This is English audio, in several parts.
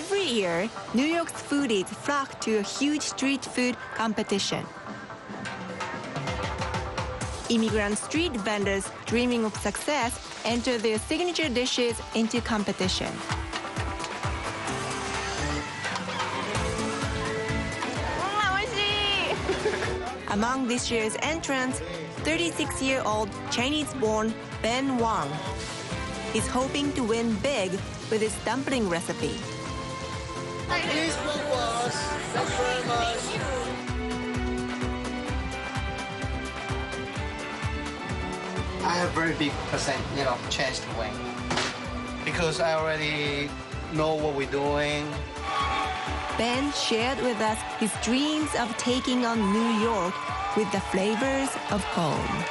Every year, New York's foodies flock to a huge street food competition. Immigrant street vendors dreaming of success enter their signature dishes into competition. Among this year's entrants, 36-year-old Chinese-born Ben Wang is hoping to win big with his dumpling recipe. Please cook for us. Thank you very much. I have very big chance to win because I already know what we're doing. Ben shared with us his dreams of taking on New York with the flavors of home.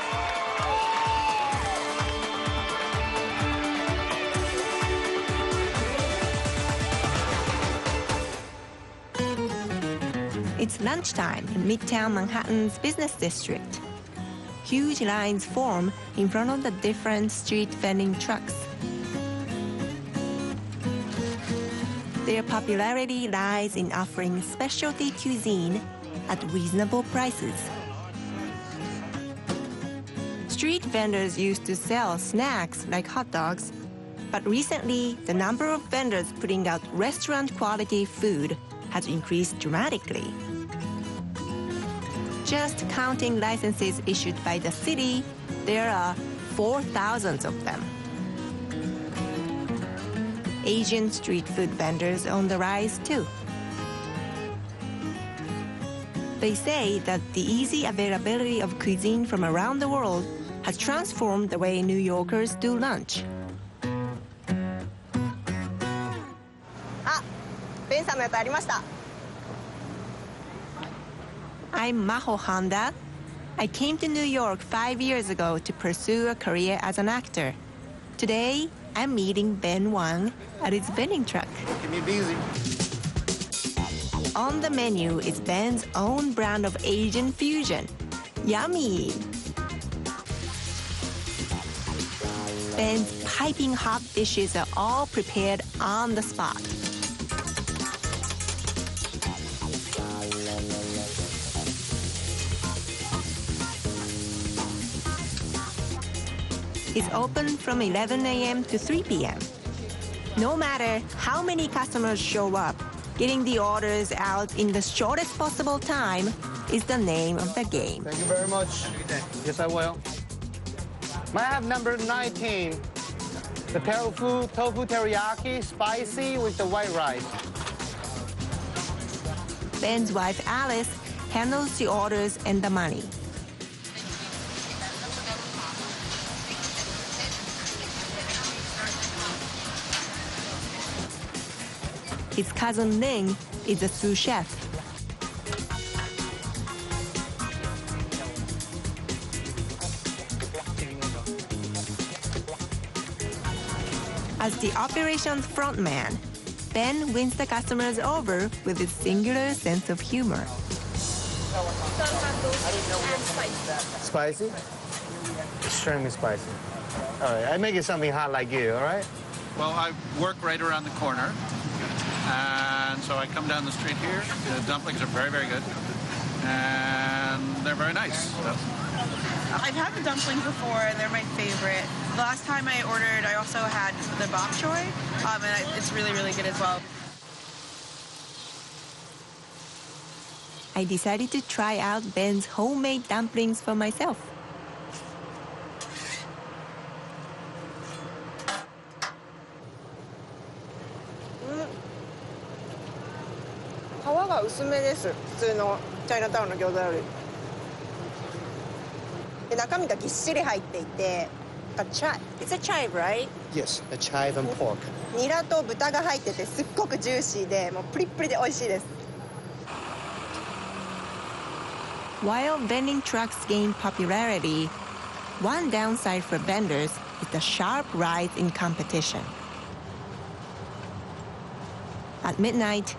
It's lunchtime in Midtown Manhattan's business district. Huge lines form in front of the different street vending trucks. Their popularity lies in offering specialty cuisine at reasonable prices. Street vendors used to sell snacks like hot dogs, but recently the number of vendors putting out restaurant-quality food has increased dramatically. Just counting licenses issued by the city, there are 4,000 of them. Asian street food vendors on the rise too. They say that the easy availability of cuisine from around the world has transformed the way New Yorkers do lunch. I'm Maho Honda. I came to New York 5 years ago to pursue a career as an actor. Today, I'm meeting Ben Wang at his vending truck. Keep me busy. On the menu is Ben's own brand of Asian fusion. Yummy! Ben's piping hot dishes are all prepared on the spot. It's open from 11 a.m. to 3 p.m. No matter how many customers show up, getting the orders out in the shortest possible time is the name of the game. Thank you very much. Yes, I will. May I have number 19? The tofu teriyaki, spicy with the white rice. Ben's wife, Alice, handles the orders and the money. His cousin Ling is a sous chef. As the operations frontman, Ben wins the customers over with his singular sense of humor. Spicy? Extremely spicy. All right, I make it something hot like you, all right? Well, I work right around the corner, and so I come down the street here. The dumplings are very, very good, and they're very nice. I've had the dumplings before, and they're my favorite. The last time I ordered, I also had the bok choy, and it's really, really good as well. I decided to try out Ben's homemade dumplings for myself. It's a chive, right? Yes, the chive and pork. While vending trucks gain popularity, one downside for vendors is the sharp rise in competition. At midnight,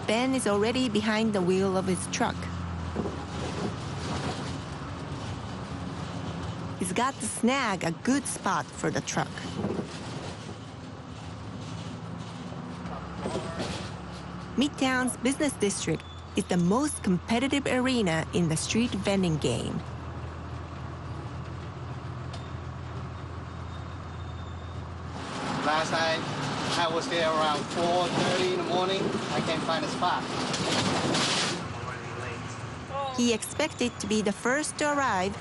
Ben is already behind the wheel of his truck. He's got to snag a good spot for the truck. Midtown's business district is the most competitive arena in the street vending game. Last night, I was there around 4:30 in the morning. I can't find a spot. He expected to be the first to arrive,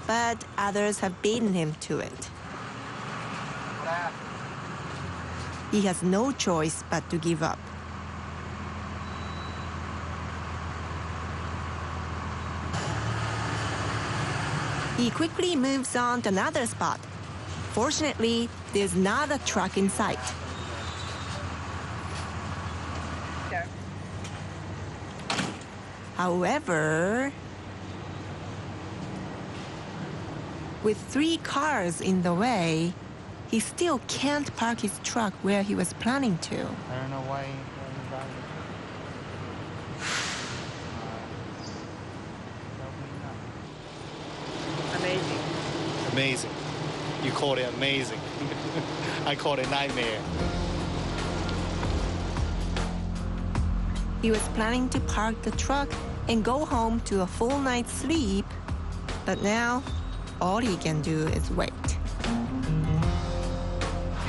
but others have beaten him to it. He has no choice but to give up. He quickly moves on to another spot. Fortunately, there's not a truck in sight. However, with 3 cars in the way, he still can't park his truck where he was planning to. I don't know why. Amazing. Amazing. You called it amazing. I called it nightmare. He was planning to park the truck and go home to a full night's sleep, but now all he can do is wait.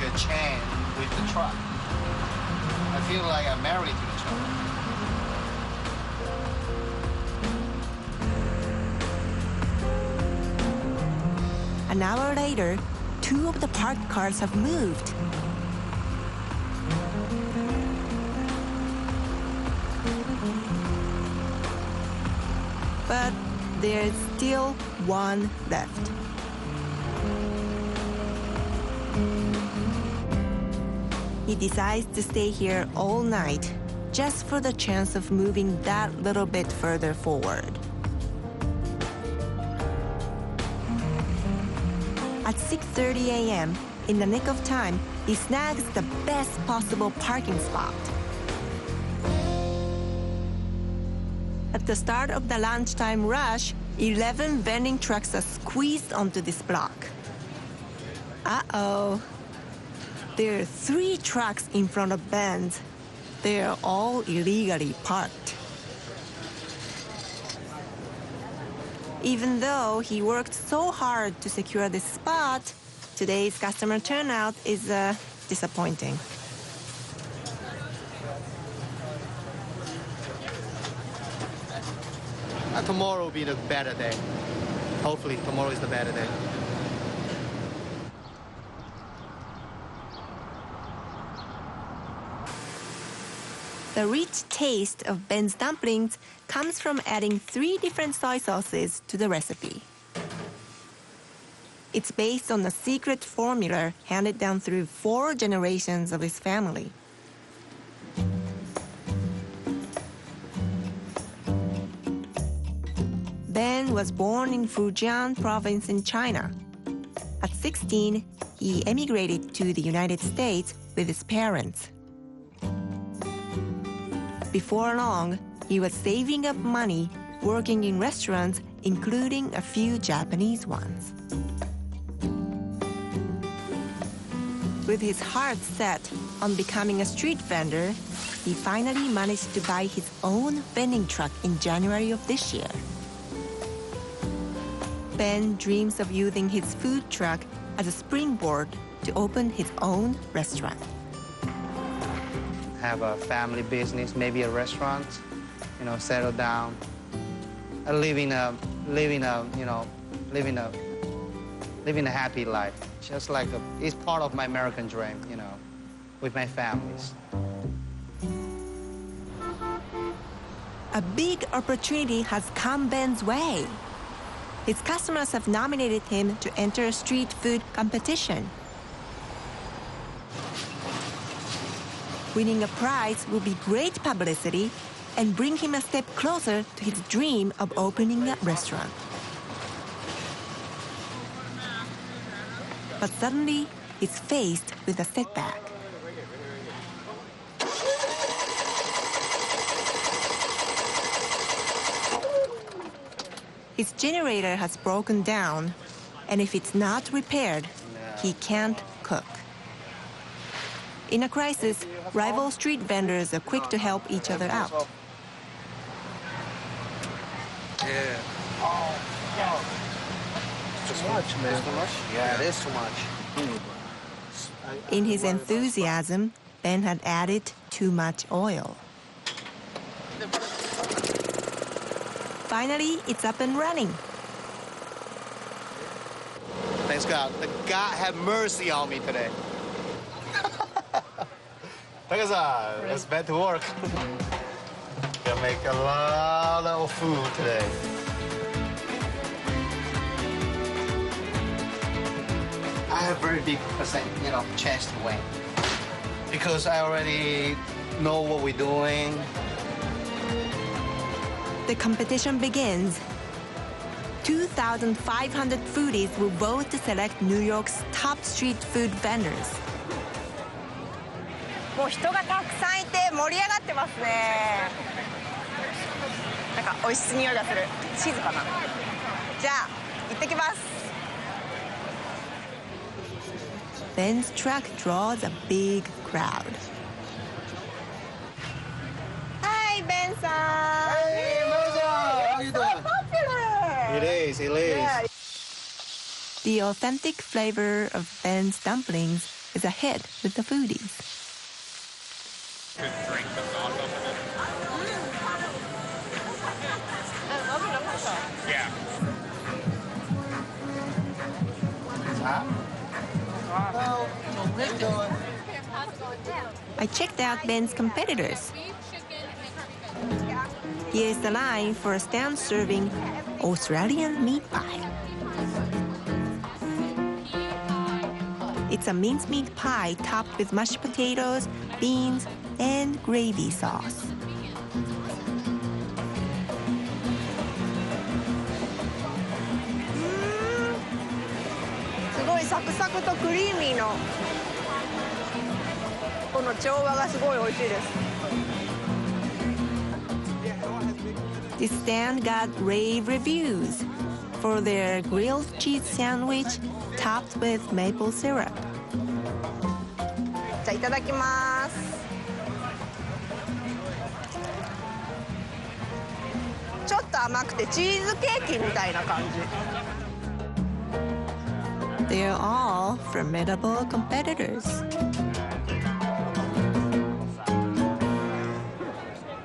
You're chained with the truck. I feel like I'm married to the truck. An hour later, 2 of the parked cars have moved. But there's still 1 left. He decides to stay here all night just for the chance of moving that little bit further forward. At 6:30 a.m., in the nick of time, he snags the best possible parking spot. At the start of the lunchtime rush, 11 vending trucks are squeezed onto this block. Uh-oh. There are 3 trucks in front of Ben's. They are all illegally parked. Even though he worked so hard to secure this spot, today's customer turnout is disappointing. Tomorrow will be the better day. Hopefully, tomorrow is the better day. The rich taste of Ben's dumplings comes from adding 3 different soy sauces to the recipe. It's based on a secret formula handed down through 4 generations of his family. Ben was born in Fujian province in China. At 16, he emigrated to the United States with his parents. Before long, he was saving up money, working in restaurants, including a few Japanese ones. With his heart set on becoming a street vendor, he finally managed to buy his own vending truck in January of this year. Ben dreams of using his food truck as a springboard to open his own restaurant. Have a family business, maybe a restaurant, settle down, living a happy life. Just like it's part of my American dream, with my families. A big opportunity has come Ben's way. His customers have nominated him to enter a street food competition. Winning a prize will be great publicity and bring him a step closer to his dream of opening a restaurant. But suddenly, he's faced with a setback. His generator has broken down, and if it's not repaired, he can't cook. In a crisis, rival street vendors are quick to help each other out. Yeah. Too much, man. Too much? Yeah, it is too much. In his enthusiasm, Ben had added too much oil. Finally, it's up and running. Thanks God. God have mercy on me today. Thanks God. Let's back to work. Gonna make a lot of food today. I have very big chance to win. Because I already know what we're doing. The competition begins. 2,500 foodies will vote to select New York's top street food vendors. もう人がたくさんいて盛り上がってますね。なんか美味しい匂いがする。チーズかな。じゃあ行ってきます。Ben's truck draws a big crowd. Hi, Ben さん。Hey, Marissa! How you doing? Popular. It is, it is. Yeah. The authentic flavor of Ben's dumplings is a hit with the foodies. Yeah. I checked out Ben's competitors. Here's the line for a stand serving Australian meat pie. It's a mincemeat pie topped with mashed potatoes, beans, and gravy sauce. It's サクサクとクリーミーのこの調和がすごい美味しいです。This stand got rave reviews for their grilled cheese sandwich topped with maple syrup. じゃあいただきます。ちょっと甘くてチーズケーキみたいな感じ。They're all formidable competitors.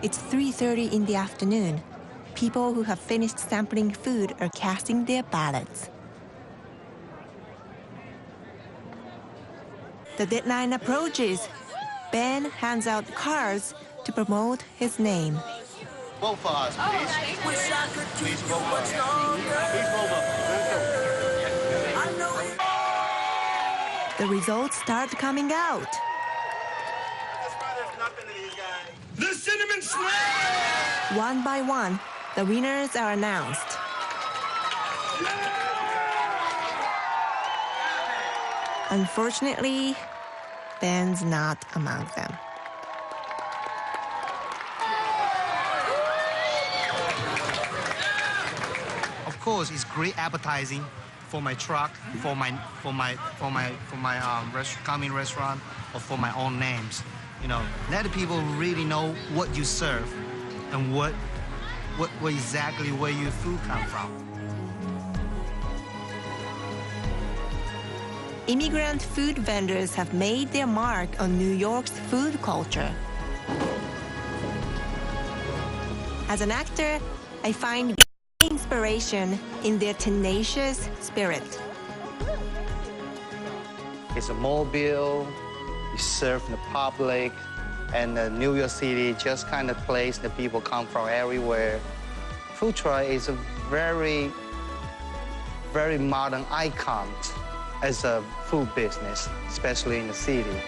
It's 3:30 in the afternoon. People who have finished sampling food are casting their ballots. The deadline approaches. Ben hands out cards to promote his name. Vote for us, please. Please vote for us. Please vote for us. The results start coming out. The cinnamon snack! One by one, the winners are announced. Unfortunately, Ben's not among them. Of course, it's great appetizing for my truck, for my coming restaurant, or for my own names. You know, let the people really know what you serve and what exactly where your food come from. Immigrant food vendors have made their mark on New York's food culture. As an actor, I find inspiration in their tenacious spirit. It's a mobile, you serve the public, and New York City just kind of place that people come from everywhere. Food truck is a very, very modern icon as a food business, especially in the city.